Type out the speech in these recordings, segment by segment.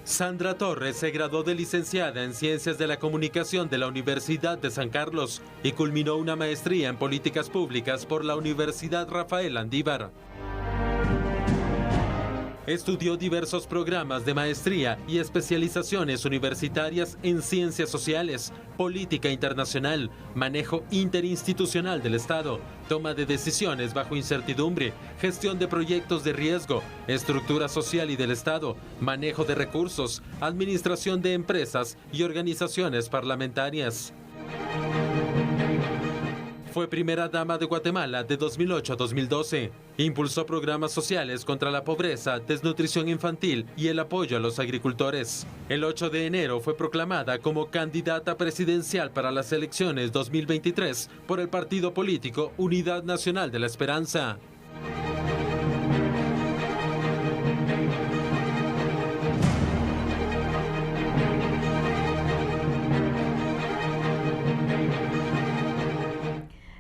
Sandra Torres se graduó de licenciada en Ciencias de la Comunicación de la Universidad de San Carlos y culminó una maestría en Políticas Públicas por la Universidad Rafael Andívar. Estudió diversos programas de maestría y especializaciones universitarias en ciencias sociales, política internacional, manejo interinstitucional del Estado, toma de decisiones bajo incertidumbre, gestión de proyectos de riesgo, estructura social y del Estado, manejo de recursos, administración de empresas y organizaciones parlamentarias. Fue primera dama de Guatemala de 2008 a 2012. Impulsó programas sociales contra la pobreza, desnutrición infantil y el apoyo a los agricultores. El 8 de enero fue proclamada como candidata presidencial para las elecciones 2023 por el partido político Unidad Nacional de la Esperanza.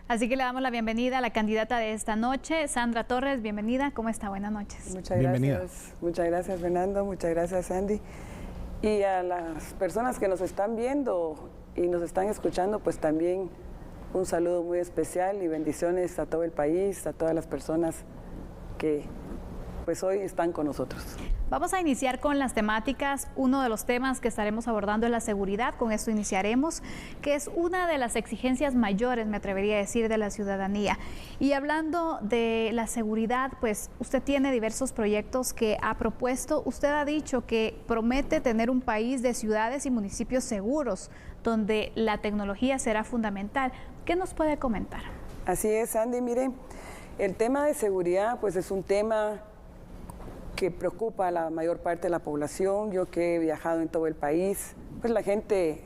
Así que le damos la bienvenida a la candidata de esta noche, Sandra Torres. Bienvenida, ¿cómo está? Buenas noches. Muchas gracias. Muchas gracias, Fernando. Muchas gracias, Sandy. Y a las personas que nos están viendo y nos están escuchando, pues también un saludo muy especial y bendiciones a todo el país, a todas las personas que pues hoy están con nosotros. Vamos a iniciar con las temáticas. Uno de los temas que estaremos abordando es la seguridad. Con esto iniciaremos, que es una de las exigencias mayores, me atrevería a decir, de la ciudadanía. Y hablando de la seguridad, pues usted tiene diversos proyectos que ha propuesto. Usted ha dicho que promete tener un país de ciudades y municipios seguros, donde la tecnología será fundamental. ¿Qué nos puede comentar? Así es, Andy. Mire, el tema de seguridad pues es un tema que preocupa a la mayor parte de la población. Yo que he viajado en todo el país, pues la gente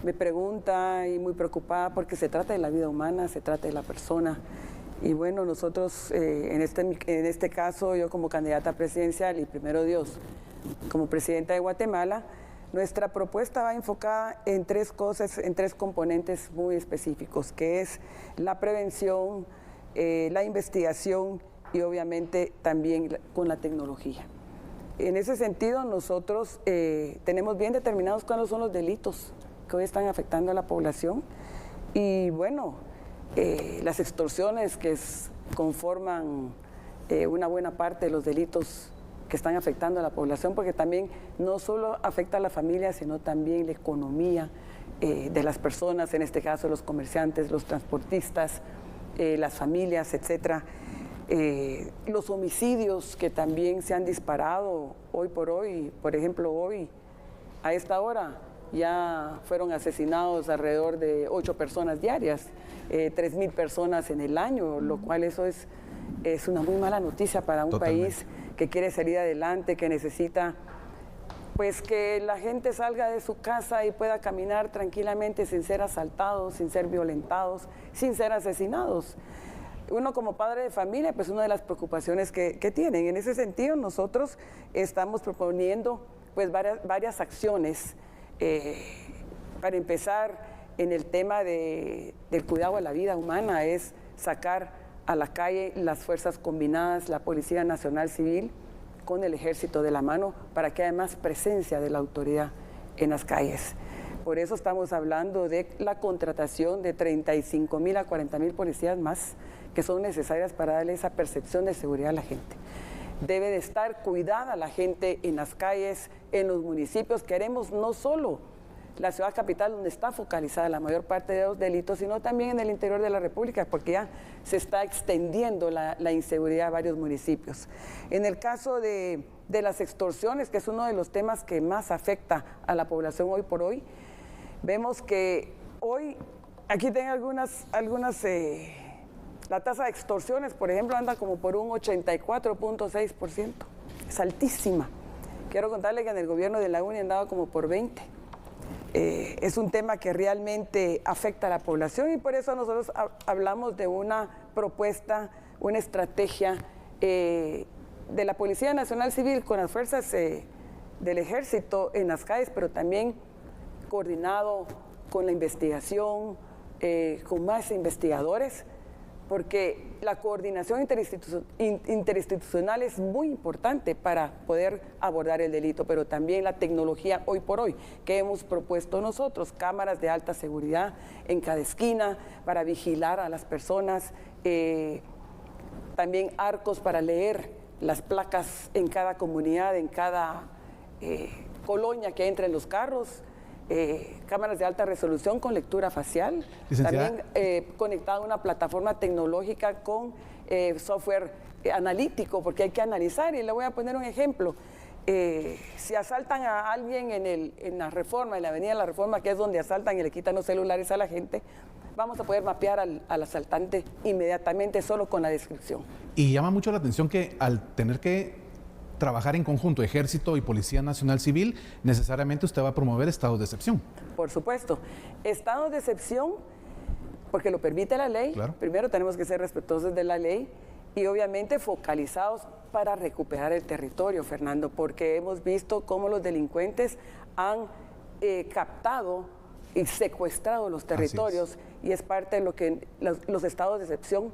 me pregunta y muy preocupada porque se trata de la vida humana, se trata de la persona. Y bueno, nosotros en este caso, yo como candidata presidencial y primero Dios, como presidenta de Guatemala, nuestra propuesta va enfocada en tres cosas, en tres componentes muy específicos, que es la prevención, la investigación y obviamente también con la tecnología. En ese sentido, nosotros tenemos bien determinados cuáles son los delitos que hoy están afectando a la población y bueno, las extorsiones que conforman una buena parte de los delitos que están afectando a la población, porque también no solo afecta a la familia, sino también la economía de las personas, en este caso los comerciantes, los transportistas, las familias, etcétera. Los homicidios que también se han disparado hoy por hoy, por ejemplo hoy a esta hora ya fueron asesinados alrededor de 8 personas diarias, 3,000 personas en el año, lo cual eso es una muy mala noticia para un país que quiere salir adelante, que necesita pues que la gente salga de su casa y pueda caminar tranquilamente sin ser asaltados, sin ser violentados, sin ser asesinados. Uno como padre de familia, pues una de las preocupaciones que tienen. En ese sentido, nosotros estamos proponiendo pues varias acciones. Para empezar, en el tema del cuidado a la vida humana, es sacar a la calle las fuerzas combinadas, la Policía Nacional Civil, con el Ejército de la mano, para que haya más presencia de la autoridad en las calles. Por eso estamos hablando de la contratación de 35,000 a 40,000 policías más, que son necesarias para darle esa percepción de seguridad a la gente. Debe de estar cuidada la gente en las calles, en los municipios. Queremos no solo la ciudad capital, donde está focalizada la mayor parte de los delitos, sino también en el interior de la República, porque ya se está extendiendo la inseguridad a varios municipios. En el caso de las extorsiones, que es uno de los temas que más afecta a la población hoy por hoy, vemos que hoy, aquí tengo algunas la tasa de extorsiones, por ejemplo, anda como por un 84.6%. Es altísima. Quiero contarle que en el gobierno de la UNI andaba como por 20%. Es un tema que realmente afecta a la población y por eso nosotros hablamos de una propuesta, una estrategia de la Policía Nacional Civil con las fuerzas del Ejército en las calles, pero también coordinado con la investigación, con más investigadores, porque la coordinación interinstitucional es muy importante para poder abordar el delito, pero también la tecnología hoy por hoy, que hemos propuesto nosotros, cámaras de alta seguridad en cada esquina para vigilar a las personas, también arcos para leer las placas en cada comunidad, en cada colonia que entra en los carros, cámaras de alta resolución con lectura facial, también conectado a una plataforma tecnológica con software analítico, porque hay que analizar, y le voy a poner un ejemplo. Si asaltan a alguien en la Reforma, en la avenida de la Reforma, que es donde asaltan y le quitan los celulares a la gente, vamos a poder mapear al asaltante inmediatamente solo con la descripción. Y llama mucho la atención que al tener que trabajar en conjunto Ejército y Policía Nacional Civil, necesariamente usted va a promover estados de excepción. Por supuesto. Estados de excepción, porque lo permite la ley. Claro. Primero tenemos que ser respetuosos de la ley y obviamente focalizados para recuperar el territorio, Fernando, porque hemos visto cómo los delincuentes han captado y secuestrado los territorios, y es parte de lo que los estados de excepción.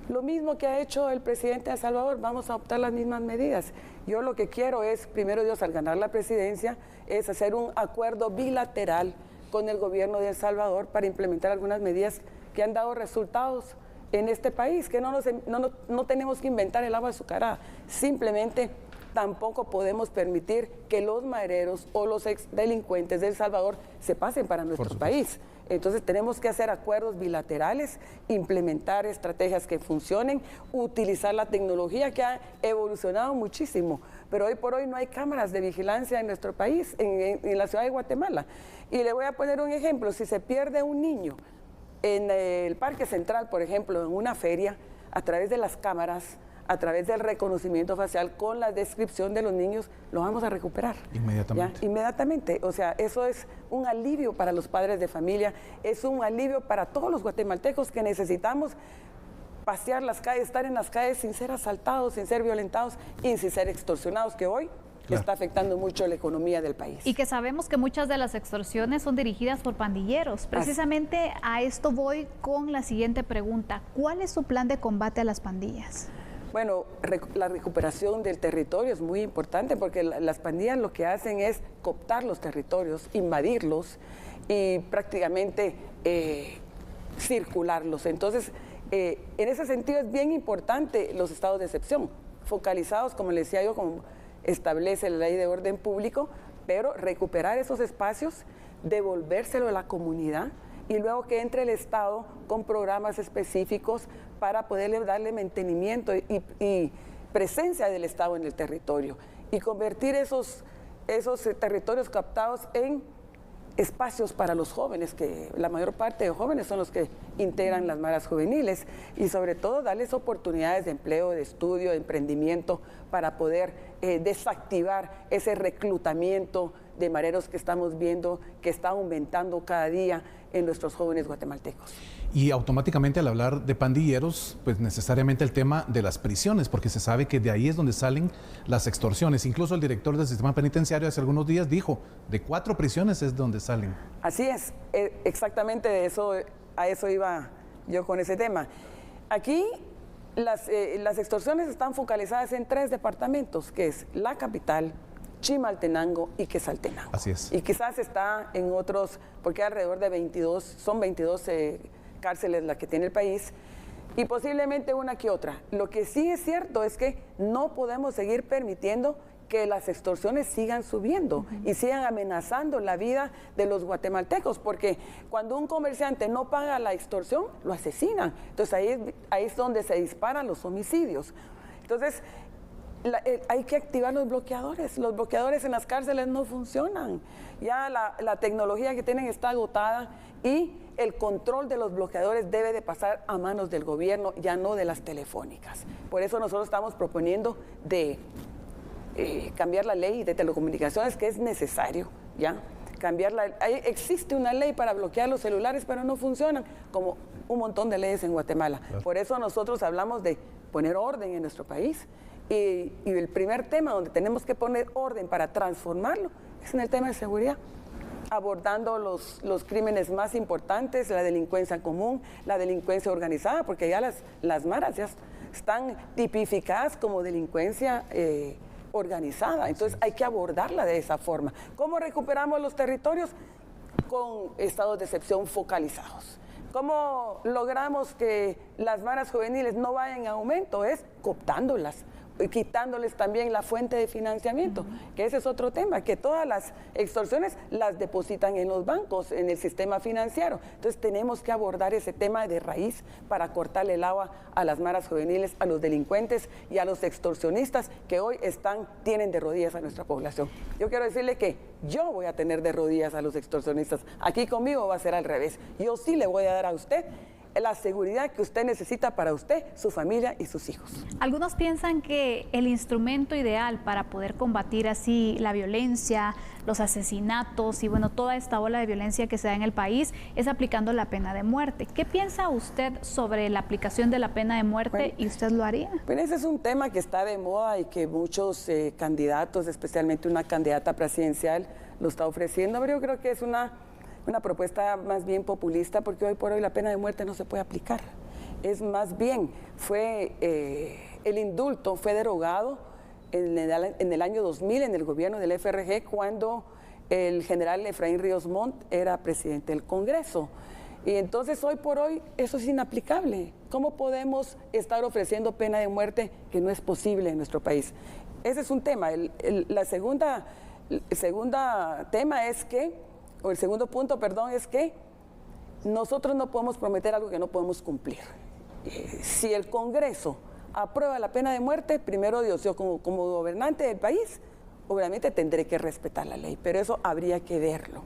Lo mismo que ha hecho el presidente de El Salvador, vamos a adoptar las mismas medidas. Yo lo que quiero es, primero Dios, al ganar la presidencia, es hacer un acuerdo bilateral con el gobierno de El Salvador para implementar algunas medidas que han dado resultados en este país, que no tenemos que inventar el agua azucarada, simplemente tampoco podemos permitir que los madereros o los exdelincuentes de El Salvador se pasen para nuestro país. Entonces tenemos que hacer acuerdos bilaterales, implementar estrategias que funcionen, utilizar la tecnología que ha evolucionado muchísimo, pero hoy por hoy no hay cámaras de vigilancia en nuestro país, en la ciudad de Guatemala. Y le voy a poner un ejemplo: si se pierde un niño en el Parque Central, por ejemplo, en una feria, a través de las cámaras, a través del reconocimiento facial con la descripción de los niños, lo vamos a recuperar. Inmediatamente. ¿Ya? Inmediatamente. O sea, eso es un alivio para los padres de familia, es un alivio para todos los guatemaltecos que necesitamos pasear las calles, estar en las calles sin ser asaltados, sin ser violentados y sin ser extorsionados, que hoy está afectando mucho la economía del país. Y que sabemos que muchas de las extorsiones son dirigidas por pandilleros. Precisamente a esto voy con la siguiente pregunta. ¿Cuál es su plan de combate a las pandillas? Bueno, la recuperación del territorio es muy importante, porque las pandillas lo que hacen es cooptar los territorios, invadirlos y prácticamente circularlos. Entonces, en ese sentido es bien importante los estados de excepción, focalizados, como le decía yo, como establece la ley de orden público, pero recuperar esos espacios, devolvérselo a la comunidad, y luego que entre el Estado con programas específicos para poderle darle mantenimiento y presencia del Estado en el territorio, y convertir esos territorios captados en espacios para los jóvenes, que la mayor parte de jóvenes son los que integran las maras juveniles, y sobre todo darles oportunidades de empleo, de estudio, de emprendimiento, para poder desactivar ese reclutamiento de mareros que estamos viendo que está aumentando cada día en nuestros jóvenes guatemaltecos. Y automáticamente, al hablar de pandilleros, pues necesariamente el tema de las prisiones, porque se sabe que de ahí es donde salen las extorsiones. Incluso el director del sistema penitenciario hace algunos días dijo, de 4 prisiones es donde salen. Así es, exactamente a eso iba yo con ese tema. Aquí las extorsiones están focalizadas en 3 departamentos, que es la capital, Chimaltenango y Quetzaltenango. Así es. Y quizás está en otros, porque alrededor de 22 cárceles las que tiene el país, y posiblemente una que otra. Lo que sí es cierto es que no podemos seguir permitiendo que las extorsiones sigan subiendo y sigan amenazando la vida de los guatemaltecos, porque cuando un comerciante no paga la extorsión, lo asesinan. Entonces ahí es donde se disparan los homicidios. Entonces, hay que activar los bloqueadores. Los bloqueadores en las cárceles no funcionan. Ya la tecnología que tienen está agotada, y el control de los bloqueadores debe de pasar a manos del gobierno, ya no de las telefónicas. Por eso nosotros estamos proponiendo de cambiar la ley de telecomunicaciones, que es necesario, ¿ya? Existe una ley para bloquear los celulares, pero no funcionan, como un montón de leyes en Guatemala. Claro. Por eso nosotros hablamos de poner orden en nuestro país. Y el primer tema donde tenemos que poner orden para transformarlo es en el tema de seguridad. abordando los crímenes más importantes, la delincuencia común, la delincuencia organizada, porque ya las maras ya están tipificadas como delincuencia organizada. Entonces hay que abordarla de esa forma. ¿Cómo recuperamos los territorios? Con estados de excepción focalizados. ¿Cómo logramos que las maras juveniles no vayan en aumento? Es cooptándolas, quitándoles también la fuente de financiamiento, que ese es otro tema, que todas las extorsiones las depositan en los bancos, en el sistema financiero. Entonces tenemos que abordar ese tema de raíz para cortarle el agua a las maras juveniles, a los delincuentes y a los extorsionistas que hoy tienen de rodillas a nuestra población. Yo quiero decirle que yo voy a tener de rodillas a los extorsionistas. Aquí conmigo va a ser al revés. Yo sí le voy a dar a usted la seguridad que usted necesita para usted, su familia y sus hijos. Algunos piensan que el instrumento ideal para poder combatir así la violencia, los asesinatos y bueno, toda esta ola de violencia que se da en el país es aplicando la pena de muerte. ¿Qué piensa usted sobre la aplicación de la pena de muerte y usted lo haría? Bueno, ese es un tema que está de moda y que muchos candidatos, especialmente una candidata presidencial, lo está ofreciendo, pero yo creo que es una propuesta más bien populista, porque hoy por hoy la pena de muerte no se puede aplicar. Es más bien, el indulto fue derogado en el año 2000 en el gobierno del FRG, cuando el general Efraín Ríos Montt era presidente del Congreso. Y entonces hoy por hoy eso es inaplicable. ¿Cómo podemos estar ofreciendo pena de muerte que no es posible en nuestro país? Ese es un tema. El segundo punto, es que nosotros no podemos prometer algo que no podemos cumplir. Si el Congreso aprueba la pena de muerte, primero Dios, yo como gobernante del país, obviamente tendré que respetar la ley, pero eso habría que verlo.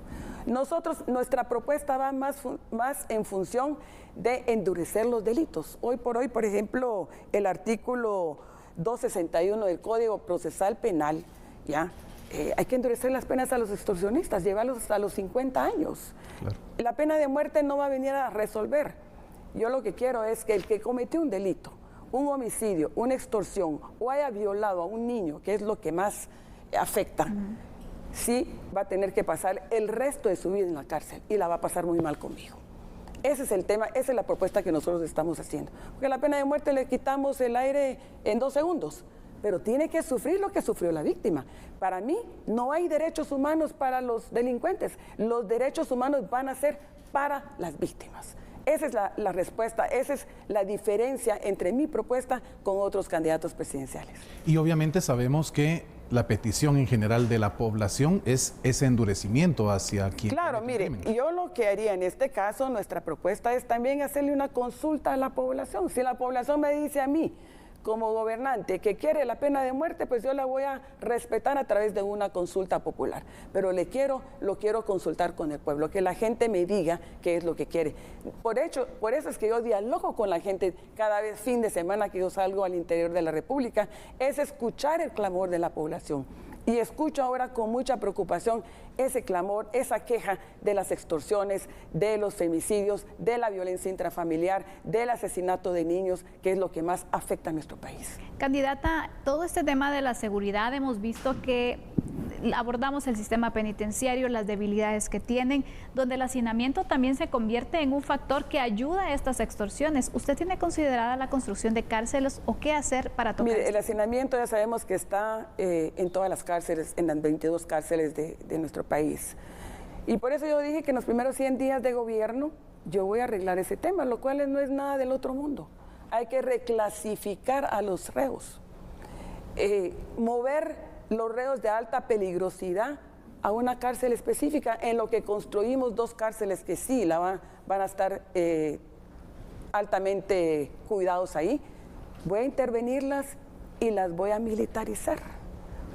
Nuestra propuesta va más en función de endurecer los delitos. Hoy por hoy, por ejemplo, el artículo 261 del Código Procesal Penal, ¿ya? Hay que endurecer las penas a los extorsionistas, llevarlos hasta los 50 años. Claro. La pena de muerte no va a venir a resolver. Yo lo que quiero es que el que cometió un delito, un homicidio, una extorsión o haya violado a un niño, que es lo que más afecta, sí va a tener que pasar el resto de su vida en la cárcel y la va a pasar muy mal conmigo. Ese es el tema, esa es la propuesta que nosotros estamos haciendo. Porque la pena de muerte le quitamos el aire en 2 segundos. Pero tiene que sufrir lo que sufrió la víctima. Para mí, no hay derechos humanos para los delincuentes. Los derechos humanos van a ser para las víctimas. Esa es la respuesta, esa es la diferencia entre mi propuesta con otros candidatos presidenciales. Y obviamente sabemos que la petición en general de la población es ese endurecimiento hacia quien... Claro, mire, yo lo que haría en este caso, nuestra propuesta es también hacerle una consulta a la población. Si la población me dice a mí, como gobernante, que quiere la pena de muerte, pues yo la voy a respetar a través de una consulta popular. Pero lo quiero consultar con el pueblo, que la gente me diga qué es lo que quiere. Por eso es que yo dialogo con la gente cada vez fin de semana que yo salgo al interior de la República, es escuchar el clamor de la población. Y escucho ahora con mucha preocupación ese clamor, esa queja de las extorsiones, de los femicidios, de la violencia intrafamiliar, del asesinato de niños, que es lo que más afecta a nuestro país. Candidata, todo este tema de la seguridad hemos visto que abordamos el sistema penitenciario, las debilidades que tienen, donde el hacinamiento también se convierte en un factor que ayuda a estas extorsiones. ¿Usted tiene considerada la construcción de cárceles o qué hacer para tocar? Mire, el hacinamiento ya sabemos que está en todas las cárceles, en las 22 cárceles de nuestro país. Y por eso yo dije que en los primeros 100 días de gobierno yo voy a arreglar ese tema, lo cual no es nada del otro mundo. Hay que reclasificar a los reos, mover los reos de alta peligrosidad a una cárcel específica, en lo que construimos 2 cárceles que sí van a estar altamente cuidados ahí. Voy a intervenirlas y las voy a militarizar.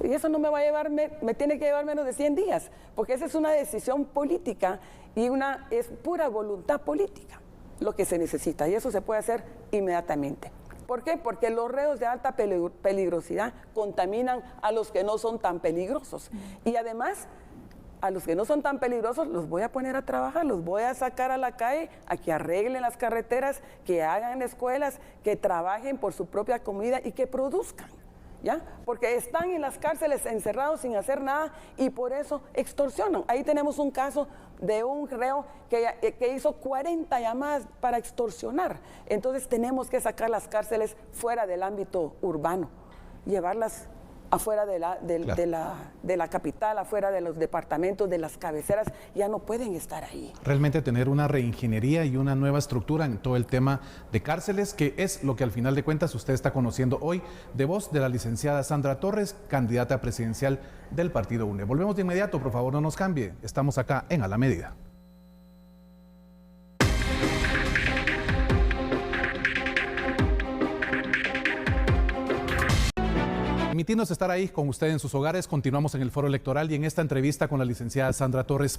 Y eso no me va a llevar, me tiene que llevar menos de 100 días, porque esa es una decisión política y es pura voluntad política lo que se necesita, y eso se puede hacer inmediatamente. ¿Por qué? Porque los reos de alta peligrosidad contaminan a los que no son tan peligrosos. Y además, a los que no son tan peligrosos los voy a poner a trabajar, los voy a sacar a la calle, a que arreglen las carreteras, que hagan escuelas, que trabajen por su propia comida y que produzcan. ¿ya? Porque están en las cárceles encerrados sin hacer nada y por eso extorsionan. Ahí tenemos un caso de un reo que hizo 40 llamadas para extorsionar. Entonces tenemos que sacar las cárceles fuera del ámbito urbano, llevarlas afuera de la capital, afuera de los departamentos, de las cabeceras, ya no pueden estar ahí. Realmente tener una reingeniería y una nueva estructura en todo el tema de cárceles, que es lo que al final de cuentas usted está conociendo hoy de voz de la licenciada Sandra Torres, candidata presidencial del Partido UNE. Volvemos de inmediato, por favor no nos cambie, estamos acá en A la Medida. Permitirnos estar ahí con usted en sus hogares, continuamos en el foro electoral y en esta entrevista con la licenciada Sandra Torres.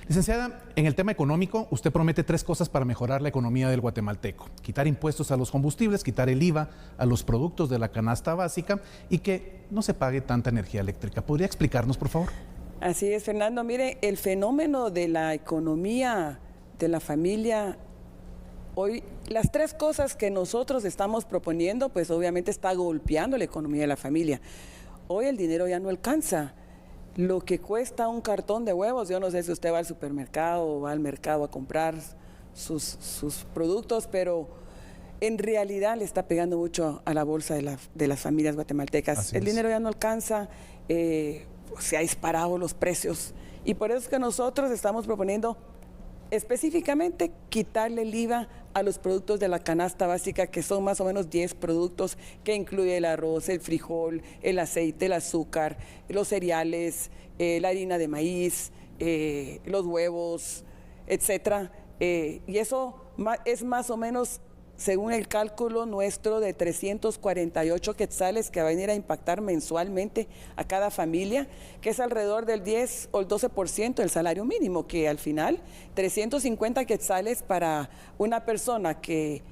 Licenciada, en el tema económico, usted promete 3 cosas para mejorar la economía del guatemalteco: quitar impuestos a los combustibles, quitar el IVA a los productos de la canasta básica y que no se pague tanta energía eléctrica. ¿Podría explicarnos, por favor? Así es, Fernando. Mire, el fenómeno de la economía de la familia, hoy, las 3 cosas que nosotros estamos proponiendo, pues obviamente está golpeando la economía de la familia. Hoy el dinero ya no alcanza. Lo que cuesta un cartón de huevos, yo no sé si usted va al supermercado o va al mercado a comprar sus productos, pero en realidad le está pegando mucho a la bolsa de las familias guatemaltecas. El dinero ya no alcanza, se ha disparado los precios y por eso es que nosotros estamos proponiendo específicamente quitarle el IVA a los productos de la canasta básica, que son más o menos 10 productos, que incluye el arroz, el frijol, el aceite, el azúcar, los cereales, la harina de maíz, los huevos, etcétera. Y eso es más o menos, según el cálculo nuestro, de 348 quetzales que va a venir a impactar mensualmente a cada familia, que es alrededor del 10 o el 12% del salario mínimo, que al final 350 quetzales para una persona que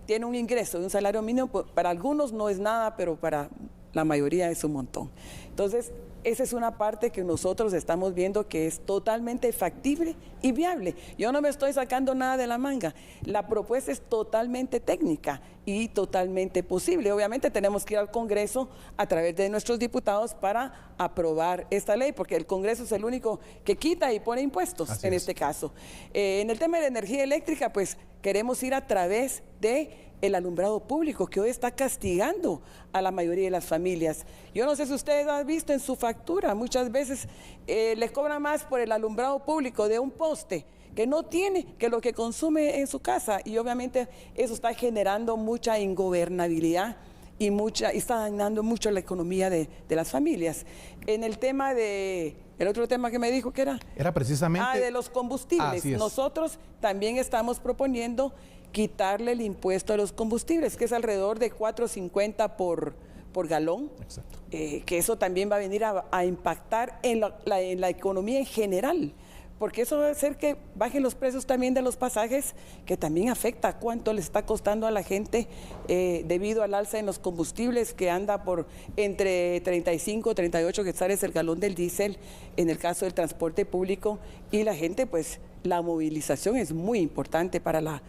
tiene un ingreso de un salario mínimo, para algunos no es nada, pero para la mayoría es un montón. Entonces, esa es una parte que nosotros estamos viendo que es totalmente factible y viable. Yo no me estoy sacando nada de la manga. La propuesta es totalmente técnica y totalmente posible. Obviamente tenemos que ir al Congreso a través de nuestros diputados para aprobar esta ley, porque el Congreso es el único que quita y pone impuestos en este caso. En el tema de la energía eléctrica, pues queremos ir a través de el alumbrado público, que hoy está castigando a la mayoría de las familias. Yo no sé si ustedes han visto en su factura, muchas veces les cobran más por el alumbrado público de un poste que no tiene que lo que consume en su casa, y obviamente eso está generando mucha ingobernabilidad y está dañando mucho la economía de las familias. En el tema de... El otro tema que me dijo que era... Era precisamente... de los combustibles. Nosotros también estamos proponiendo quitarle el impuesto a los combustibles, que es alrededor de 4.50 por galón. Exacto. Que eso también va a venir a impactar en la economía en general, porque eso va a hacer que bajen los precios también de los pasajes, que también afecta a cuánto le está costando a la gente debido al alza en los combustibles, que anda por entre 35 y 38 quetzales el galón del diésel en el caso del transporte público, y la gente, pues la movilización es muy importante para la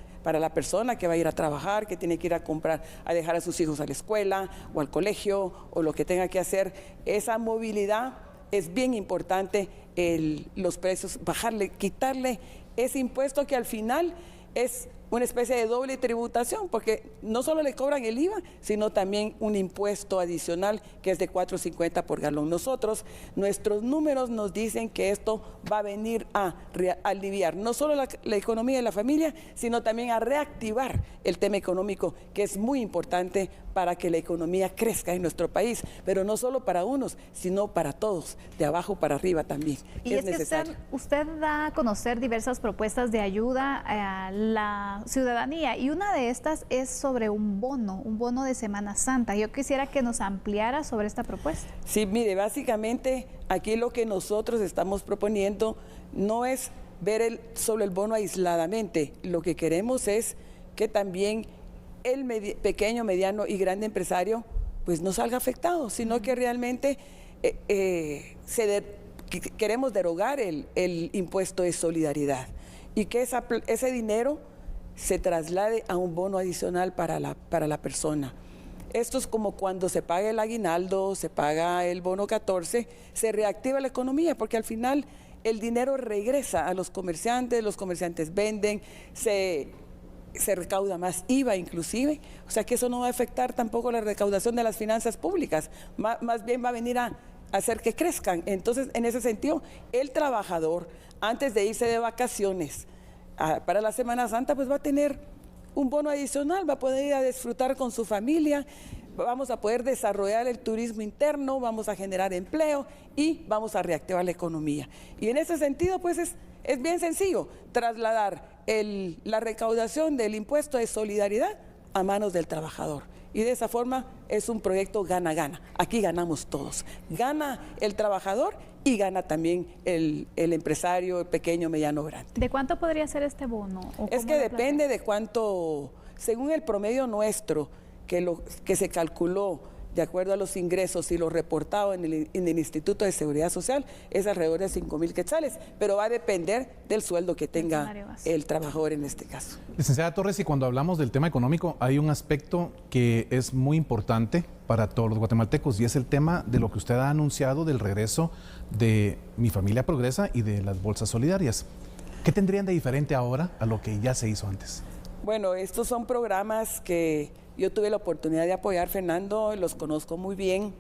persona que va a ir a trabajar, que tiene que ir a comprar, a dejar a sus hijos a la escuela o al colegio o lo que tenga que hacer. Esa movilidad es bien importante, los precios, quitarle ese impuesto que al final es una especie de doble tributación, porque no solo le cobran el IVA, sino también un impuesto adicional que es de 4.50 por galón. Nuestros números nos dicen que esto va a venir a aliviar no solo la economía de la familia, sino también a reactivar el tema económico, que es muy importante para que la economía crezca en nuestro país, pero no solo para unos, sino para todos, de abajo para arriba también. Y es necesario. Usted da a conocer diversas propuestas de ayuda a la ciudadanía, y una de estas es sobre un bono de Semana Santa. Yo quisiera que nos ampliara sobre esta propuesta. Sí, mire, básicamente aquí lo que nosotros estamos proponiendo no es ver solo el bono aisladamente. Lo que queremos es que también el pequeño, mediano y grande empresario pues no salga afectado, sino que realmente queremos derogar el impuesto de solidaridad y que ese dinero se traslade a un bono adicional para la persona. Esto es como cuando se paga el aguinaldo, se paga el bono 14, se reactiva la economía, porque al final el dinero regresa a los comerciantes venden, se recauda más IVA inclusive, o sea que eso no va a afectar tampoco la recaudación de las finanzas públicas, más bien va a venir a hacer que crezcan. Entonces, en ese sentido, el trabajador, antes de irse de vacaciones para la Semana Santa, pues va a tener un bono adicional, va a poder ir a disfrutar con su familia, vamos a poder desarrollar el turismo interno, vamos a generar empleo y vamos a reactivar la economía. Y en ese sentido, pues es bien sencillo trasladar la recaudación del impuesto de solidaridad a manos del trabajador. Y de esa forma es un proyecto gana-gana. Aquí ganamos todos. Gana el trabajador y gana también el empresario, el pequeño, mediano, grande. ¿De cuánto podría ser este bono? Es que depende de cuánto, según el promedio nuestro, que se calculó de acuerdo a los ingresos y lo reportado en el Instituto de Seguridad Social, es alrededor de 5,000 quetzales, pero va a depender del sueldo que tenga el trabajador en este caso. Licenciada Torres, y cuando hablamos del tema económico, hay un aspecto que es muy importante para todos los guatemaltecos, y es el tema de lo que usted ha anunciado del regreso de Mi Familia Progresa y de las bolsas solidarias. ¿Qué tendrían de diferente ahora a lo que ya se hizo antes? Bueno, estos son programas que yo tuve la oportunidad de apoyar, Fernando, los conozco muy bien.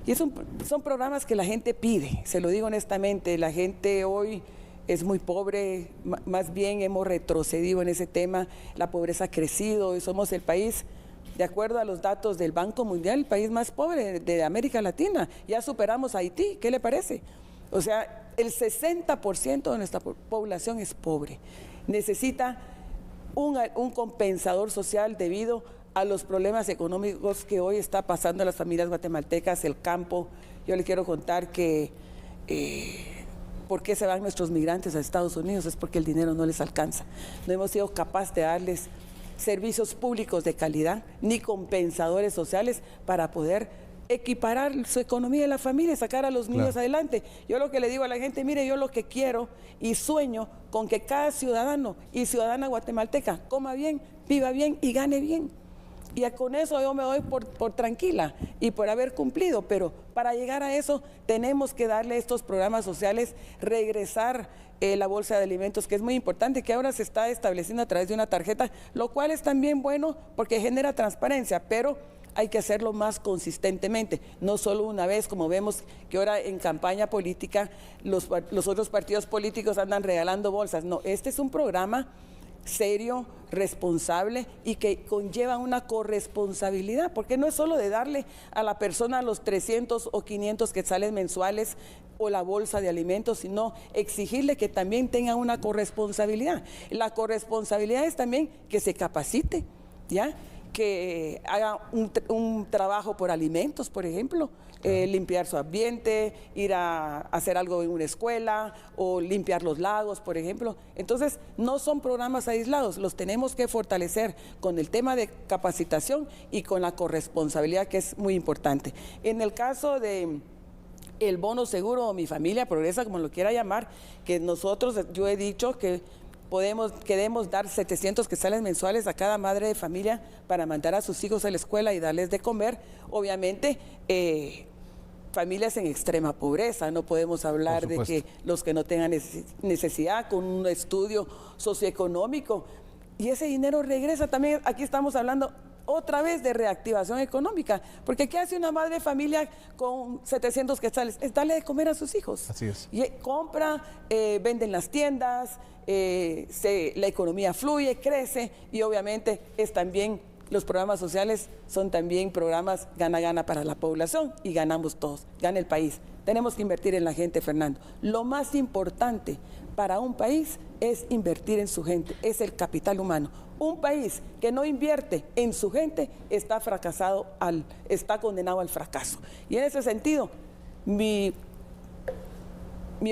Y son programas que la gente pide, se lo digo honestamente, la gente hoy es muy pobre, más bien hemos retrocedido en ese tema, la pobreza ha crecido y somos el país, de acuerdo a los datos del Banco Mundial, el país más pobre de América Latina. Ya superamos a Haití, ¿qué le parece? O sea, el 60% de nuestra población es pobre, necesita un compensador social debido a los problemas económicos que hoy está pasando a las familias guatemaltecas, el campo. Yo les quiero contar que ¿por qué se van nuestros migrantes a Estados Unidos? Es porque el dinero no les alcanza. No hemos sido capaces de darles servicios públicos de calidad, ni compensadores sociales para poder equiparar su economía de la familia, sacar a los niños adelante. Yo lo que le digo a la gente, mire, yo lo que quiero y sueño con que cada ciudadano y ciudadana guatemalteca coma bien, viva bien y gane bien. Y con eso yo me doy por tranquila y por haber cumplido, pero para llegar a eso tenemos que darle estos programas sociales, regresar la bolsa de alimentos, que es muy importante, que ahora se está estableciendo a través de una tarjeta, lo cual es también bueno porque genera transparencia, pero hay que hacerlo más consistentemente, no solo una vez, como vemos que ahora en campaña política los otros partidos políticos andan regalando bolsas. No, este es un programa serio, responsable y que conlleva una corresponsabilidad, porque no es solo de darle a la persona los 300 o 500 quetzales mensuales o la bolsa de alimentos, sino exigirle que también tenga una corresponsabilidad. La corresponsabilidad es también que se capacite, ¿ya?, que haga un trabajo por alimentos, por ejemplo, limpiar su ambiente, ir a hacer algo en una escuela o limpiar los lagos, por ejemplo. Entonces, no son programas aislados, los tenemos que fortalecer con el tema de capacitación y con la corresponsabilidad, que es muy importante. En el caso de el bono seguro o Mi Familia Progresa, como lo quiera llamar, que nosotros, yo he dicho que queremos dar 700 quetzales mensuales a cada madre de familia para mandar a sus hijos a la escuela y darles de comer. Obviamente, familias en extrema pobreza, no podemos hablar de que los que no tengan necesidad, con un estudio socioeconómico, y ese dinero regresa también. Aquí estamos hablando otra vez de reactivación económica, porque ¿qué hace una madre de familia con 700 quetzales? Es darle de comer a sus hijos. Así es. Y compra, vende en las tiendas, la economía fluye, crece, y obviamente es también, los programas sociales son también programas gana-gana para la población y ganamos todos, gana el país. Tenemos que invertir en la gente, Fernando. Lo más importante para un país es invertir en su gente, es el capital humano. Un país que no invierte en su gente está condenado al fracaso. Y en ese sentido, mi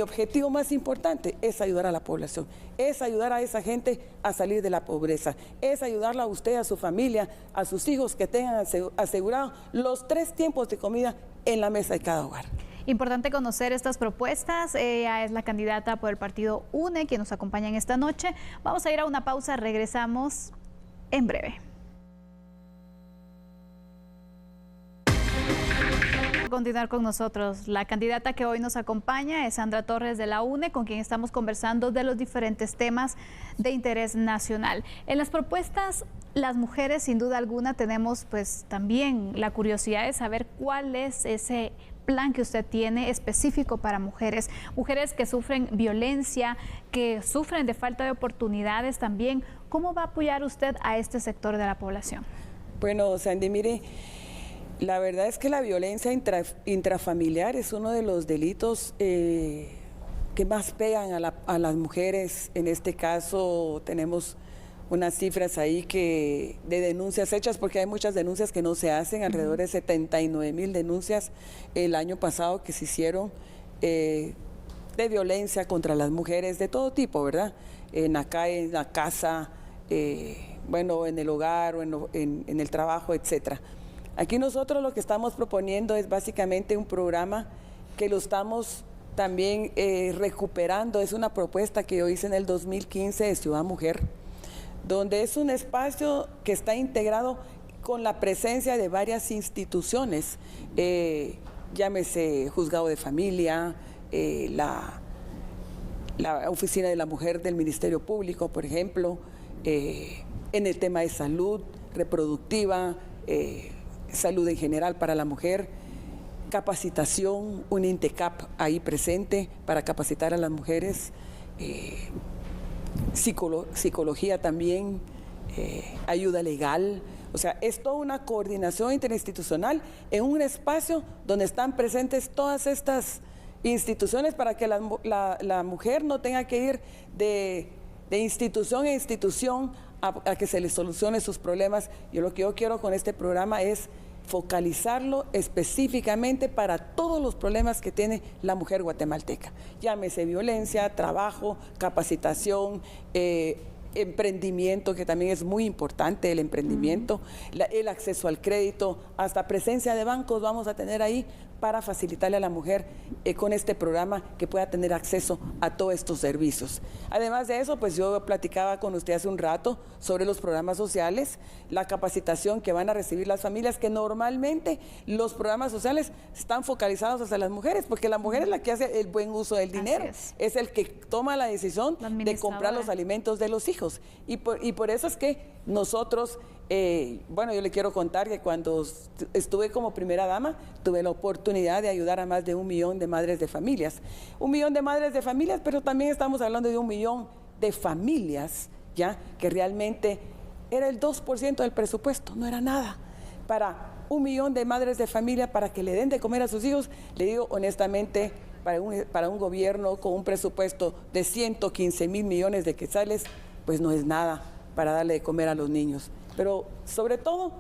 objetivo más importante es ayudar a la población, es ayudar a esa gente a salir de la pobreza, es ayudarla a usted, a su familia, a sus hijos, que tengan asegurado los 3 tiempos de comida en la mesa de cada hogar. Importante conocer estas propuestas. Ella es la candidata por el partido UNE, quien nos acompaña en esta noche. Vamos a ir a una pausa, regresamos en breve. Continuar con nosotros. La candidata que hoy nos acompaña es Sandra Torres de la UNE, con quien estamos conversando de los diferentes temas de interés nacional. En las propuestas, las mujeres, sin duda alguna, tenemos pues también la curiosidad de saber cuál es ese plan que usted tiene específico para mujeres que sufren violencia, que sufren de falta de oportunidades también. ¿Cómo va a apoyar usted a este sector de la población? Bueno, Sandy, mire, la verdad es que la violencia intrafamiliar es uno de los delitos que más pegan a las mujeres. En este caso tenemos unas cifras ahí de denuncias hechas, porque hay muchas denuncias que no se hacen, alrededor de 79,000 denuncias el año pasado que se hicieron de violencia contra las mujeres de todo tipo, ¿verdad? En la calle, en la casa, bueno, en el hogar o en el trabajo, etcétera. Aquí nosotros lo que estamos proponiendo es básicamente un programa que lo estamos también recuperando. Es una propuesta que yo hice en el 2015 de Ciudad Mujer, donde es un espacio que está integrado con la presencia de varias instituciones, llámese Juzgado de Familia, la Oficina de la Mujer del Ministerio Público, por ejemplo, en el tema de salud reproductiva, salud en general para la mujer, capacitación, un INTECAP ahí presente para capacitar a las mujeres, psicología también, ayuda legal. O sea, es toda una coordinación interinstitucional en un espacio donde están presentes todas estas instituciones para que la mujer no tenga que ir de institución en institución a que se le solucione sus problemas. Lo que yo quiero con este programa es focalizarlo específicamente para todos los problemas que tiene la mujer guatemalteca. Llámese violencia, trabajo, capacitación, emprendimiento, que también es muy importante el emprendimiento, el acceso al crédito, hasta presencia de bancos vamos a tener ahí para facilitarle a la mujer con este programa que pueda tener acceso a todos estos servicios. Además de eso, pues yo platicaba con usted hace un rato sobre los programas sociales, la capacitación que van a recibir las familias, que normalmente los programas sociales están focalizados hacia las mujeres, porque la mujer es la que hace el buen uso del dinero, es el que toma la decisión de comprar los alimentos de los hijos. Y por eso es que nosotros, bueno, yo le quiero contar que cuando estuve como primera dama, tuve la oportunidad de ayudar a más de 1 millón de madres de familias. 1 millón de madres de familias, pero también estamos hablando de 1 millón de familias, ¿ya? Que realmente era el 2% del presupuesto, no era nada. Para 1 millón de madres de familia, para que le den de comer a sus hijos, le digo honestamente, para un gobierno con un presupuesto de 115,000 millones de quetzales, pues no es nada para darle de comer a los niños. Pero sobre todo,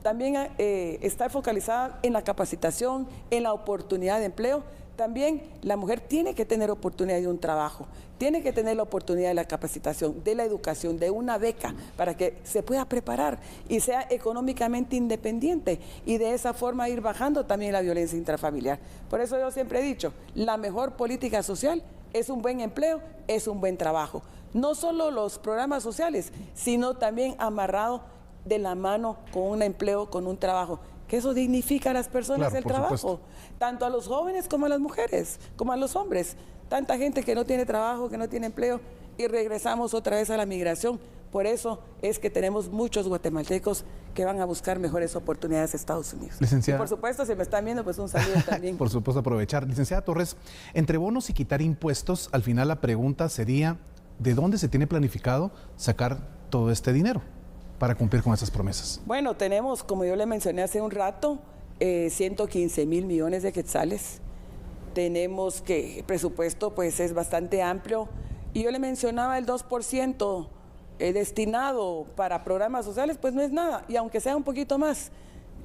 también está focalizada en la capacitación, en la oportunidad de empleo. También la mujer tiene que tener oportunidad de un trabajo, tiene que tener la oportunidad de la capacitación, de la educación, de una beca, para que se pueda preparar y sea económicamente independiente, y de esa forma ir bajando también la violencia intrafamiliar. Por eso yo siempre he dicho, la mejor política social es un buen empleo, es un buen trabajo. No solo los programas sociales, sino también amarrado de la mano con un empleo, con un trabajo, que eso dignifica a las personas del trabajo, tanto a los jóvenes como a las mujeres, como a los hombres. Tanta gente que no tiene trabajo, que no tiene empleo, y regresamos otra vez a la migración. Por eso es que tenemos muchos guatemaltecos que van a buscar mejores oportunidades en Estados Unidos. Licenciada, y por supuesto, si me están viendo, pues un saludo también. Por supuesto, aprovechar. Licenciada Torres, entre bonos y quitar impuestos, al final la pregunta sería, ¿de dónde se tiene planificado sacar todo este dinero para cumplir con esas promesas? Bueno, tenemos, como yo le mencioné hace un rato, 115,000 millones de quetzales. Tenemos que el presupuesto pues es bastante amplio, y yo le mencionaba el 2% destinado para programas sociales, pues no es nada, y aunque sea un poquito más,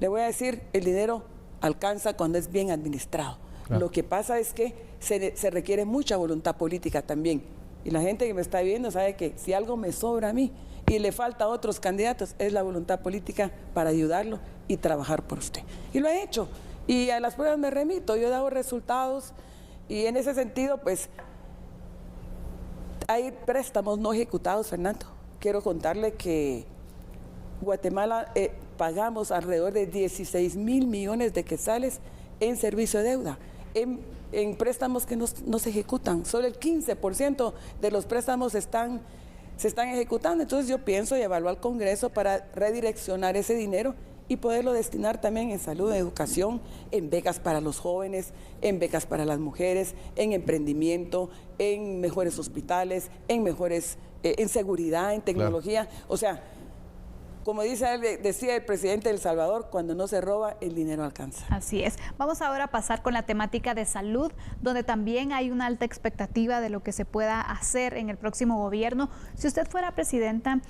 le voy a decir, el dinero alcanza cuando es bien administrado. Claro. Lo que pasa es que se requiere mucha voluntad política también, y la gente que me está viendo sabe que si algo me sobra a mí y le falta a otros candidatos, es la voluntad política para ayudarlo y trabajar por usted. Y lo he hecho, y a las pruebas me remito, yo he dado resultados, y en ese sentido, pues, hay préstamos no ejecutados, Fernando. Quiero contarle que Guatemala pagamos alrededor de 16,000 millones de quetzales en servicio de deuda, en préstamos que no se ejecutan. Solo el 15% de los préstamos se están ejecutando. Entonces yo pienso y evaluar al Congreso para redireccionar ese dinero y poderlo destinar también en salud, en educación, en becas para los jóvenes, en becas para las mujeres, en emprendimiento, en mejores hospitales, en seguridad, en tecnología. Claro. O sea, como decía el presidente de El Salvador, cuando no se roba, el dinero alcanza. Así es. Vamos ahora a pasar con la temática de salud, donde también hay una alta expectativa de lo que se pueda hacer en el próximo gobierno. Si usted fuera presidenta,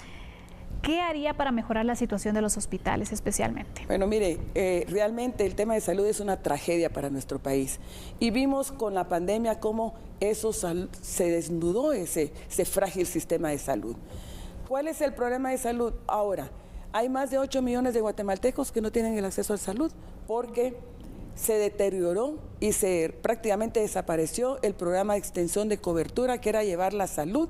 ¿qué haría para mejorar la situación de los hospitales especialmente? Bueno, mire, realmente el tema de salud es una tragedia para nuestro país. Y vimos con la pandemia cómo se desnudó ese frágil sistema de salud. ¿Cuál es el problema de salud ahora? Hay más de 8 millones de guatemaltecos que no tienen el acceso a la salud porque se deterioró y prácticamente desapareció el programa de extensión de cobertura, que era llevar la salud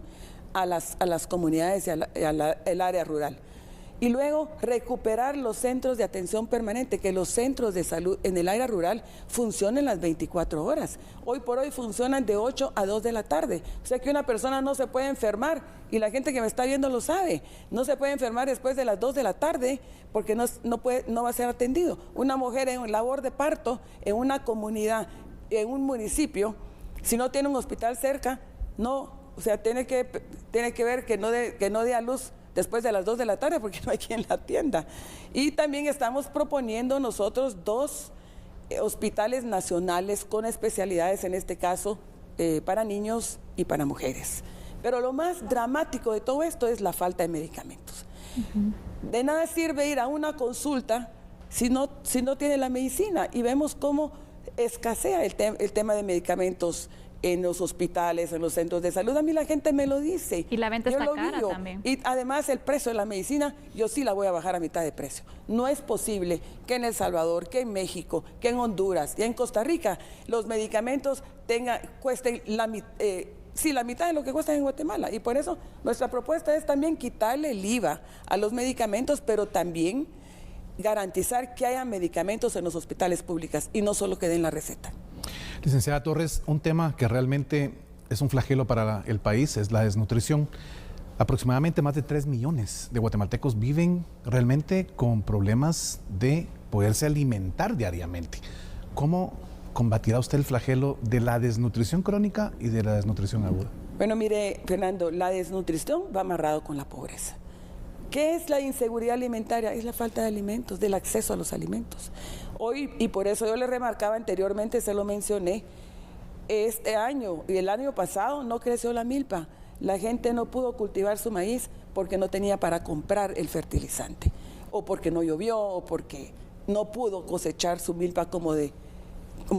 a las comunidades y al área rural. Y luego recuperar los centros de atención permanente, que los centros de salud en el área rural funcionen las 24 horas. Hoy por hoy funcionan de 8 a 2 de la tarde. O sea que una persona no se puede enfermar, y la gente que me está viendo lo sabe, no se puede enfermar después de las 2 de la tarde porque no va a ser atendido. Una mujer en labor de parto en una comunidad, en un municipio, si no tiene un hospital cerca, tiene que ver que no dé a luz después de las 2 de la tarde porque no hay quien la atienda. Y también estamos proponiendo nosotros 2 hospitales nacionales con especialidades, en este caso para niños y para mujeres. Pero lo más dramático de todo esto es la falta de medicamentos. De nada sirve ir a una consulta si no tiene la medicina, y vemos cómo escasea el tema de medicamentos en los hospitales, en los centros de salud. A mí la gente me lo dice. Y la venta está cara también. Y además el precio de la medicina, yo sí la voy a bajar a mitad de precio. No es posible que en El Salvador, que en México, que en Honduras y en Costa Rica los medicamentos cuesten la mitad de lo que cuestan en Guatemala. Y por eso nuestra propuesta es también quitarle el IVA a los medicamentos, pero también garantizar que haya medicamentos en los hospitales públicos y no solo que den la receta. Licenciada Torres, un tema que realmente es un flagelo para el país es la desnutrición. Aproximadamente más de 3 millones de guatemaltecos viven realmente con problemas de poderse alimentar diariamente. ¿Cómo combatirá usted el flagelo de la desnutrición crónica y de la desnutrición aguda? Bueno, mire, Fernando, la desnutrición va amarrado con la pobreza. ¿Qué es la inseguridad alimentaria? Es la falta de alimentos, del acceso a los alimentos. Hoy, y por eso yo le remarcaba anteriormente, se lo mencioné, este año y el año pasado no creció la milpa. La gente no pudo cultivar su maíz porque no tenía para comprar el fertilizante, o porque no llovió, o porque no pudo cosechar su milpa como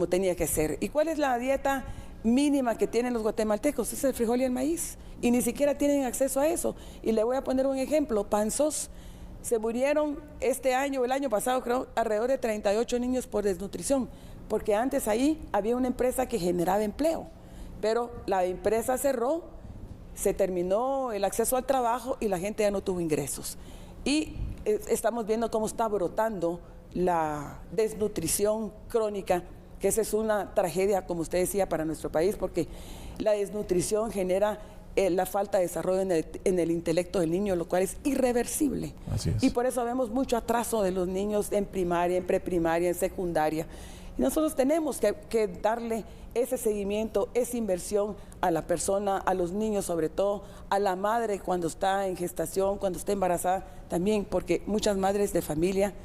tenía que ser. ¿Y cuál es la dieta mínima que tienen los guatemaltecos? Es el frijol y el maíz, y ni siquiera tienen acceso a eso. Y le voy a poner un ejemplo. Panzós, se murieron este año, el año pasado creo, alrededor de 38 niños por desnutrición, porque antes ahí había una empresa que generaba empleo, pero la empresa cerró, se terminó el acceso al trabajo y la gente ya no tuvo ingresos. Y estamos viendo cómo está brotando la desnutrición crónica, que esa es una tragedia, como usted decía, para nuestro país, porque la desnutrición genera la falta de desarrollo en el intelecto del niño, lo cual es irreversible. Así es. Y por eso vemos mucho atraso de los niños en primaria, en preprimaria, en secundaria. Y nosotros tenemos que darle ese seguimiento, esa inversión a la persona, a los niños sobre todo, a la madre cuando está en gestación, cuando está embarazada también, porque muchas madres de familia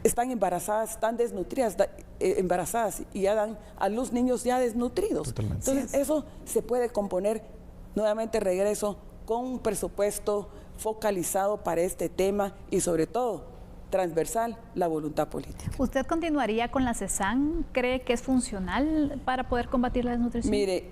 están embarazadas, están desnutridas, embarazadas, y ya dan a luz niños ya desnutridos. Totalmente. Entonces eso se puede componer, nuevamente regreso, con un presupuesto focalizado para este tema y sobre todo transversal, la voluntad política. ¿Usted continuaría con la CESAN? ¿Cree que es funcional para poder combatir la desnutrición? Mire,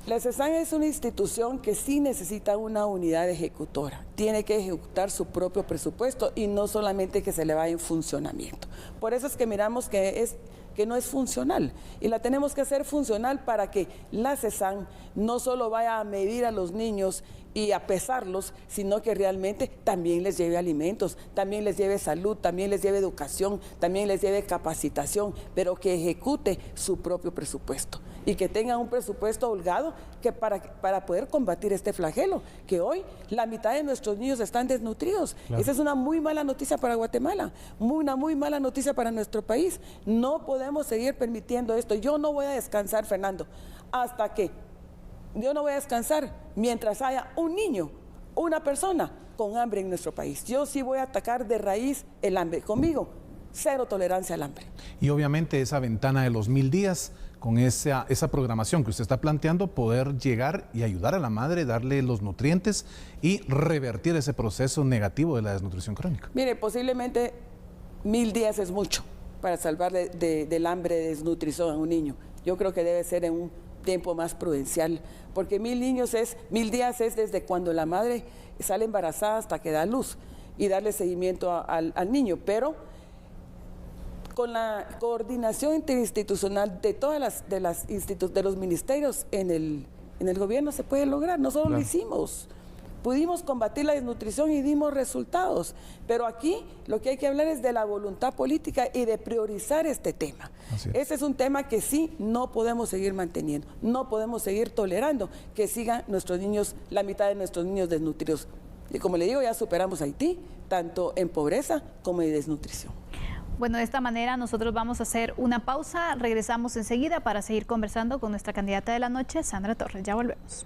la CESAN es una institución que sí necesita una unidad ejecutora. Tiene que ejecutar su propio presupuesto y no solamente que se le vaya en funcionamiento. Por eso es que miramos que que no es funcional. Y la tenemos que hacer funcional para que la CESAN no solo vaya a medir a los niños y a pesarlos, sino que realmente también les lleve alimentos, también les lleve salud, también les lleve educación, también les lleve capacitación, pero que ejecute su propio presupuesto y que tenga un presupuesto holgado que para poder combatir este flagelo, que hoy la mitad de nuestros niños están desnutridos. Claro. Esa es una muy mala noticia para Guatemala, una muy mala noticia para nuestro país. No podemos seguir permitiendo esto. Yo no voy a descansar, Fernando, hasta que yo no voy a descansar mientras haya un niño, una persona con hambre en nuestro país. Yo sí voy a atacar de raíz el hambre. Conmigo, cero tolerancia al hambre. Y obviamente esa ventana de los 1000 días, con esa programación que usted está planteando, poder llegar y ayudar a la madre, darle los nutrientes y revertir ese proceso negativo de la desnutrición crónica. Mire, posiblemente 1000 días es mucho para salvarle del hambre, de desnutrición a un niño. Yo creo que debe ser en un tiempo más prudencial, porque 1000 días es desde cuando la madre sale embarazada hasta que da luz y darle seguimiento al niño, pero con la coordinación interinstitucional de todas de los ministerios en el gobierno se puede lograr. Nosotros lo hicimos. Pudimos combatir la desnutrición y dimos resultados, pero aquí lo que hay que hablar es de la voluntad política y de priorizar este tema. Ese es un tema que sí no podemos seguir manteniendo, no podemos seguir tolerando que sigan nuestros niños, la mitad de nuestros niños desnutridos. Y como le digo, ya superamos a Haití, tanto en pobreza como en desnutrición. Bueno, de esta manera nosotros vamos a hacer una pausa, regresamos enseguida para seguir conversando con nuestra candidata de la noche, Sandra Torres. Ya volvemos.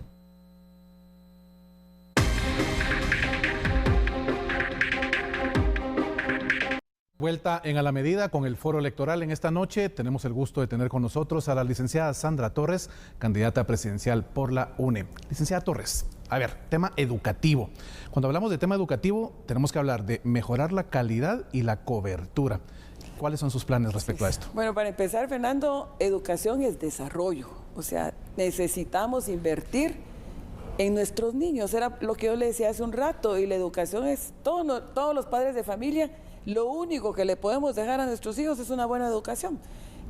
Vuelta en A la Medida con el foro electoral. En esta noche tenemos el gusto de tener con nosotros a la licenciada Sandra Torres, candidata presidencial por la UNE. Licenciada Torres, a ver, tema educativo. Cuando hablamos de tema educativo, tenemos que hablar de mejorar la calidad y la cobertura. ¿Cuáles son sus planes respecto a esto? Bueno, para empezar, Fernando, educación es desarrollo. O sea, necesitamos invertir en nuestros niños. Era lo que yo le decía hace un rato, y la educación es todos los padres de familia. Lo único que le podemos dejar a nuestros hijos es una buena educación.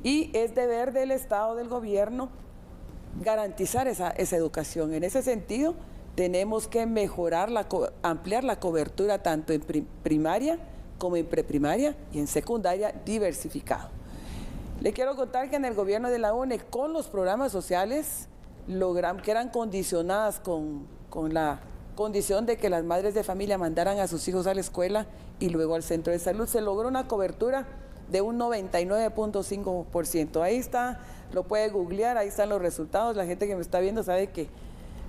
Y es deber del Estado, del gobierno, garantizar esa educación. En ese sentido, tenemos que mejorar, ampliar la cobertura tanto en primaria como en preprimaria y en secundaria diversificado. Le quiero contar que en el gobierno de la UNE, con los programas sociales, que eran condicionadas con la condición de que las madres de familia mandaran a sus hijos a la escuela y luego al centro de salud, se logró una cobertura de un 99.5%. Ahí está, lo puede googlear, ahí están los resultados. La gente que me está viendo sabe que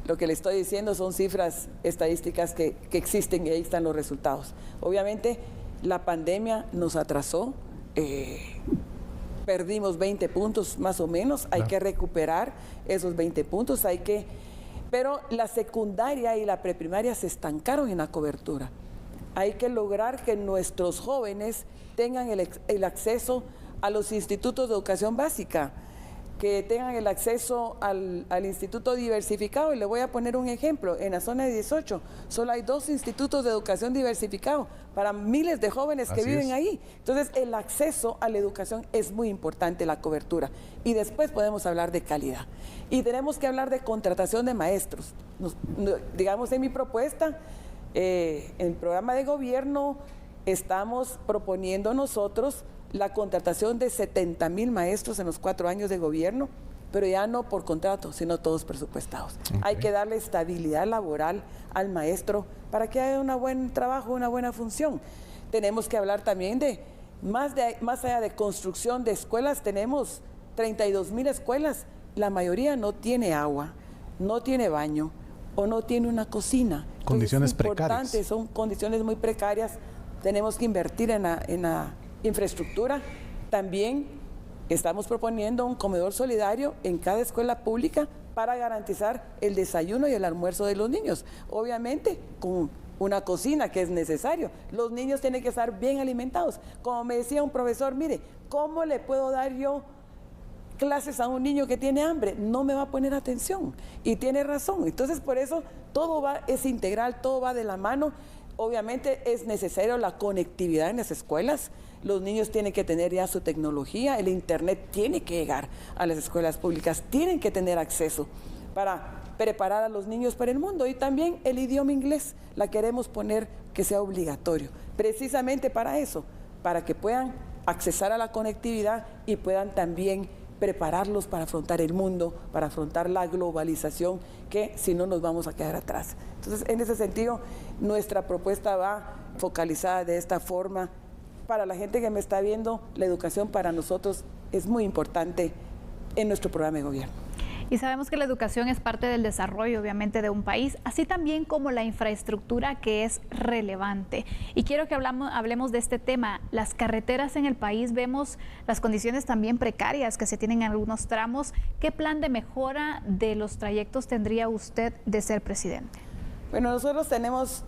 lo que le estoy diciendo son cifras estadísticas que existen, y ahí están los resultados. Obviamente, la pandemia nos atrasó, perdimos 20 puntos más o menos, hay que recuperar esos 20 puntos, pero la secundaria y la preprimaria se estancaron en la cobertura. Hay que lograr que nuestros jóvenes tengan el acceso a los institutos de educación básica, que tengan el acceso al instituto diversificado. Y le voy a poner un ejemplo. En la zona de 18 solo hay 2 institutos de educación diversificado para miles de jóvenes que viven ahí. Entonces, el acceso a la educación es muy importante, la cobertura. Y después podemos hablar de calidad. Y tenemos que hablar de contratación de maestros. Digamos, en mi propuesta, en el programa de gobierno, estamos proponiendo nosotros la contratación de 70,000 maestros en los 4 años de gobierno, pero ya no por contrato, sino todos presupuestados. Hay que darle estabilidad laboral al maestro para que haga un buen trabajo, una buena función. Tenemos que hablar también de, más allá de construcción de escuelas, tenemos 32,000 escuelas, la mayoría no tiene agua, no tiene baño o no tiene una cocina. Condiciones precarias. Son condiciones muy precarias, tenemos que invertir en la infraestructura. También estamos proponiendo un comedor solidario en cada escuela pública para garantizar el desayuno y el almuerzo de los niños. Obviamente, con una cocina, que es necesario. Los niños tienen que estar bien alimentados. Como me decía un profesor, mire, ¿cómo le puedo dar yo clases a un niño que tiene hambre? No me va a poner atención. Y tiene razón. Entonces, por eso todo es integral, todo va de la mano. Obviamente es necesario la conectividad en las escuelas. los niños tienen que tener ya su tecnología, el internet tiene que llegar a las escuelas públicas, tienen que tener acceso para preparar a los niños para el mundo. Y también el idioma inglés, la queremos poner que sea obligatorio, precisamente para eso, para que puedan accesar a la conectividad y puedan también prepararlos para afrontar el mundo, para afrontar la globalización, que si no nos vamos a quedar atrás. Entonces, en ese sentido, nuestra propuesta va focalizada de esta forma. Para la gente que me está viendo, la educación para nosotros es muy importante en nuestro programa de gobierno. Y sabemos que la educación es parte del desarrollo, obviamente, de un país, así también como la infraestructura, que es relevante. Y quiero que hablemos de este tema. Las carreteras en el país, vemos las condiciones también precarias que se tienen en algunos tramos. ¿Qué plan de mejora de los trayectos tendría usted de ser presidente? Bueno, nosotros tenemos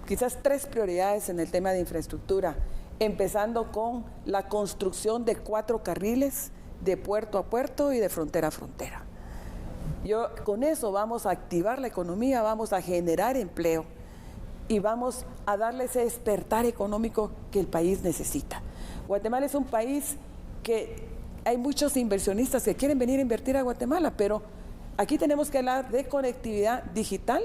quizás 3 prioridades en el tema de infraestructura, empezando con la construcción de 4 carriles de puerto a puerto y de frontera a frontera. Con eso vamos a activar la economía, vamos a generar empleo y vamos a darle ese despertar económico que el país necesita. Guatemala es un país que hay muchos inversionistas que quieren venir a invertir a Guatemala, pero aquí tenemos que hablar de conectividad digital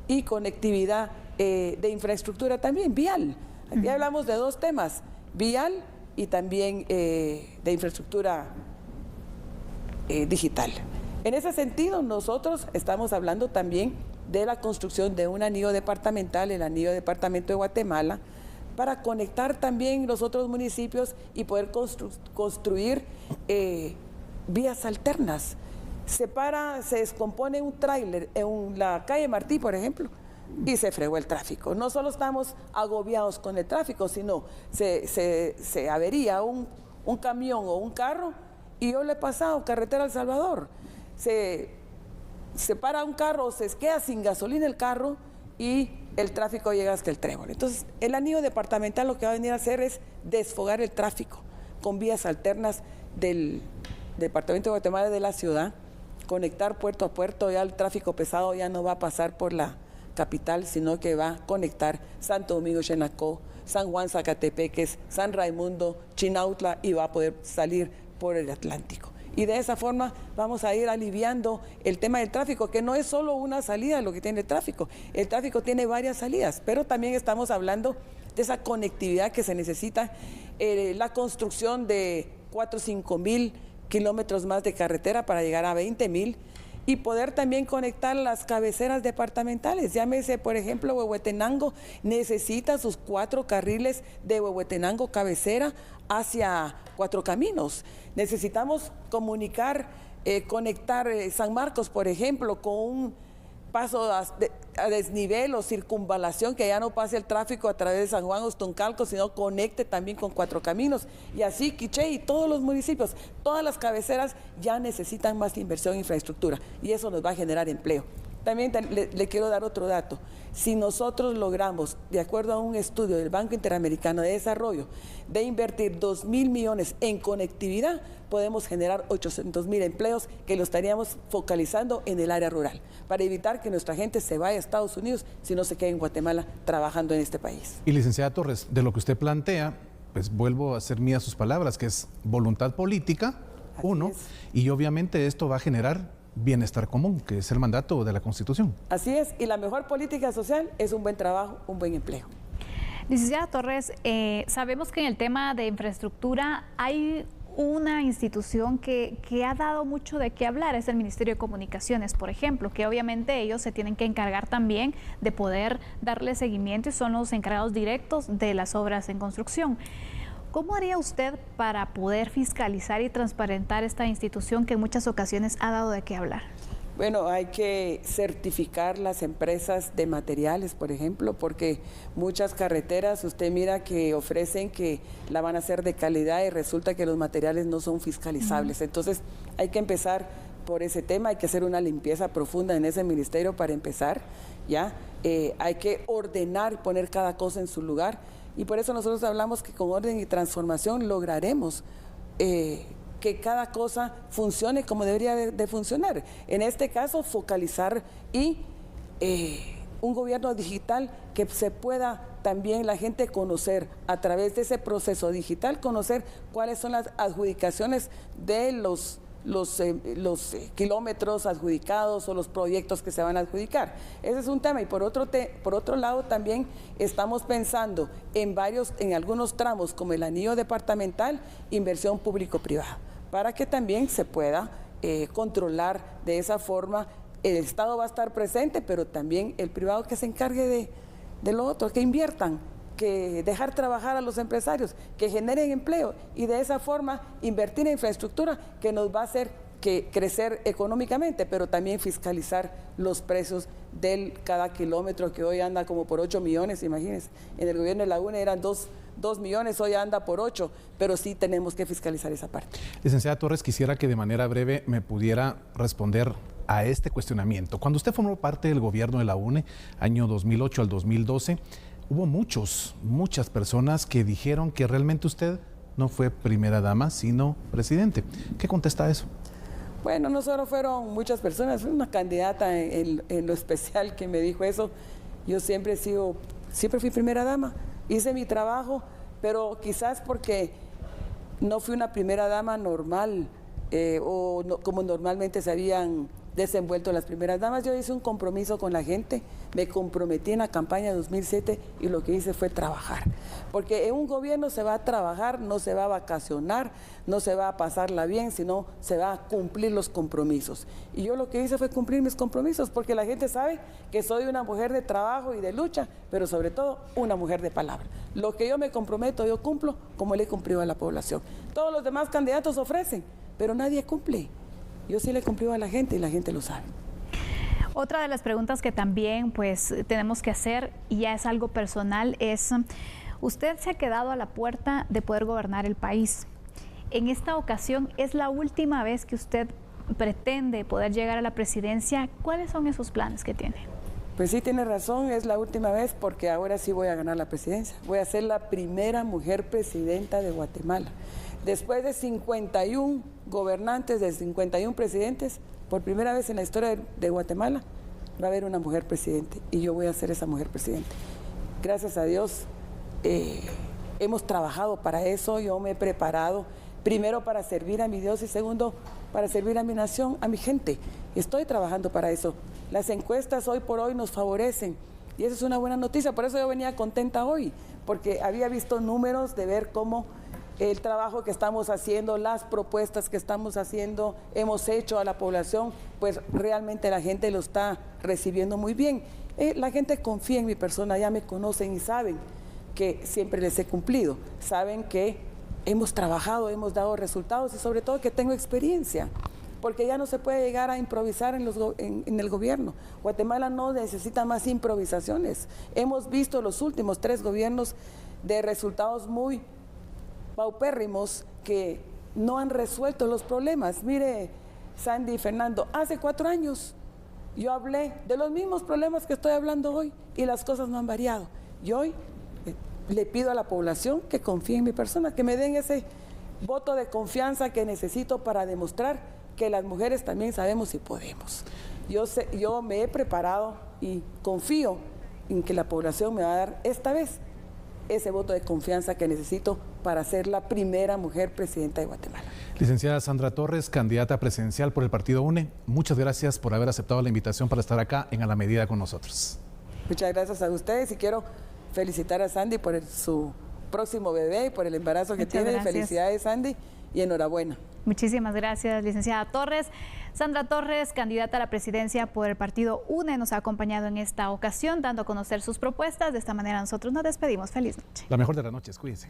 y conectividad de infraestructura también, vial. Aquí hablamos de 2 temas, vial y también de infraestructura digital. En ese sentido, nosotros estamos hablando también de la construcción de un anillo departamental, el anillo departamento de Guatemala, para conectar también los otros municipios y poder construir vías alternas. Se descompone un tráiler en la calle Martí, por ejemplo, y se fregó el tráfico. No solo estamos agobiados con el tráfico, sino se avería un camión o un carro. Y yo le he pasado carretera El Salvador, se para un carro, se queda sin gasolina el carro y el tráfico llega hasta el Trébol. Entonces, el anillo departamental lo que va a venir a hacer es desfogar el tráfico con vías alternas del departamento de Guatemala, de la ciudad, conectar puerto a puerto. Ya el tráfico pesado ya no va a pasar por la capital, sino que va a conectar Santo Domingo, Chenacó, San Juan, Zacatepeques, San Raimundo, Chinautla, y va a poder salir por el Atlántico. Y de esa forma vamos a ir aliviando el tema del tráfico, que no es solo una salida lo que tiene el tráfico tiene varias salidas, pero también estamos hablando de esa conectividad que se necesita, la construcción de 4 o 5 mil kilómetros más de carretera para llegar a 20,000, y poder también conectar las cabeceras departamentales. Llámese, por ejemplo, Huehuetenango necesita sus 4 carriles de Huehuetenango cabecera hacia 4 Caminos. Necesitamos conectar San Marcos, por ejemplo, con un paso a desnivel o circunvalación, que ya no pase el tráfico a través de San Juan Ostoncalco, sino conecte también con 4 Caminos. Y así Quiché y todos los municipios, todas las cabeceras ya necesitan más inversión en infraestructura, y eso nos va a generar empleo. También le quiero dar otro dato. Si nosotros logramos, de acuerdo a un estudio del Banco Interamericano de Desarrollo, de invertir 2,000 millones en conectividad, podemos generar 800,000 empleos que lo estaríamos focalizando en el área rural, para evitar que nuestra gente se vaya a Estados Unidos, si no se quede en Guatemala trabajando en este país. Y licenciada Torres, de lo que usted plantea, pues vuelvo a hacer mías sus palabras, que es voluntad política, uno, y obviamente esto va a generar bienestar común, que es el mandato de la Constitución. Así es, y la mejor política social es un buen trabajo, un buen empleo. Licenciada Torres, sabemos que en el tema de infraestructura hay una institución que ha dado mucho de qué hablar, es el Ministerio de Comunicaciones, por ejemplo, que obviamente ellos se tienen que encargar también de poder darle seguimiento y son los encargados directos de las obras en construcción. ¿Cómo haría usted para poder fiscalizar y transparentar esta institución que en muchas ocasiones ha dado de qué hablar? Bueno, hay que certificar las empresas de materiales, por ejemplo, porque muchas carreteras usted mira que ofrecen que la van a hacer de calidad y resulta que los materiales no son fiscalizables. Entonces hay que empezar por ese tema, hay que hacer una limpieza profunda en ese ministerio para empezar, ¿ya? Hay que ordenar, poner cada cosa en su lugar, y por eso nosotros hablamos que con orden y transformación lograremos que cada cosa funcione como debería de funcionar. En este caso, focalizar y un gobierno digital que se pueda también la gente conocer a través de ese proceso digital, conocer cuáles son las adjudicaciones de los kilómetros adjudicados o los proyectos que se van a adjudicar. Ese es un tema. Y por otro lado también estamos pensando en algunos tramos como el anillo departamental, inversión público-privada, para que también se pueda controlar de esa forma. El Estado va a estar presente, pero también el privado que se encargue de lo otro, que inviertan, que dejar trabajar a los empresarios, que generen empleo y de esa forma invertir en infraestructura que nos va a hacer crecer económicamente, pero también fiscalizar los precios de cada kilómetro, que hoy anda como por 8 millones, imagínense. En el gobierno de la UNE eran 2 millones, hoy anda por 8, pero sí tenemos que fiscalizar esa parte. Licenciada Torres, quisiera que de manera breve me pudiera responder a este cuestionamiento. Cuando usted formó parte del gobierno de la UNE, año 2008 al 2012, hubo muchas personas que dijeron que realmente usted no fue primera dama, sino presidente. ¿Qué contesta a eso? Bueno, no solo fueron muchas personas, una candidata en lo especial que me dijo eso. Yo siempre fui primera dama, hice mi trabajo, pero quizás porque no fui una primera dama normal como normalmente se habían desenvuelto las primeras damas. Yo hice un compromiso con la gente, me comprometí en la campaña de 2007 y lo que hice fue trabajar. Porque en un gobierno se va a trabajar, no se va a vacacionar, no se va a pasarla bien, sino se va a cumplir los compromisos. Y yo lo que hice fue cumplir mis compromisos, porque la gente sabe que soy una mujer de trabajo y de lucha, pero sobre todo una mujer de palabra. Lo que yo me comprometo, yo cumplo como le he cumplido a la población. Todos los demás candidatos ofrecen, pero nadie cumple. Yo sí le cumplí a la gente y la gente lo sabe. Otra de las preguntas que también pues tenemos que hacer, y ya es algo personal, es usted se ha quedado a la puerta de poder gobernar el país. En esta ocasión es la última vez que usted pretende poder llegar a la presidencia. ¿Cuáles son esos planes que tiene? Pues sí, tiene razón, es la última vez porque ahora sí voy a ganar la presidencia. Voy a ser la primera mujer presidenta de Guatemala. Después de 51 gobernantes, de 51 presidentes, por primera vez en la historia de Guatemala va a haber una mujer presidente y yo voy a ser esa mujer presidente. Gracias a Dios hemos trabajado para eso, yo me he preparado primero para servir a mi Dios y segundo para servir a mi nación, a mi gente. Estoy trabajando para eso. Las encuestas hoy por hoy nos favorecen y esa es una buena noticia, por eso yo venía contenta hoy, porque había visto números de ver cómo el trabajo que estamos haciendo, las propuestas que estamos haciendo, hemos hecho a la población, pues realmente la gente lo está recibiendo muy bien. La gente confía en mi persona, ya me conocen y saben que siempre les he cumplido, saben que hemos trabajado, hemos dado resultados y sobre todo que tengo experiencia, porque ya no se puede llegar a improvisar en el gobierno. Guatemala no necesita más improvisaciones. Hemos visto los últimos 3 gobiernos de resultados muy paupérrimos que no han resuelto los problemas. Mire, Sandy y Fernando, hace 4 años yo hablé de los mismos problemas que estoy hablando hoy y las cosas no han variado. Y hoy le pido a la población que confíe en mi persona, que me den ese voto de confianza que necesito para demostrar que las mujeres también sabemos y podemos. Yo me he preparado y confío en que la población me va a dar esta vez ese voto de confianza que necesito para ser la primera mujer presidenta de Guatemala. Licenciada Sandra Torres, candidata presidencial por el partido UNE, muchas gracias por haber aceptado la invitación para estar acá en A la Medida con nosotros. Muchas gracias a ustedes y quiero felicitar a Sandy por su próximo bebé y por el embarazo que tiene. Gracias. Felicidades, Sandy, y enhorabuena. Muchísimas gracias, licenciada Torres. Sandra Torres, candidata a la presidencia por el partido UNE, nos ha acompañado en esta ocasión dando a conocer sus propuestas. De esta manera nosotros nos despedimos. Feliz noche. La mejor de las noches, cuídense.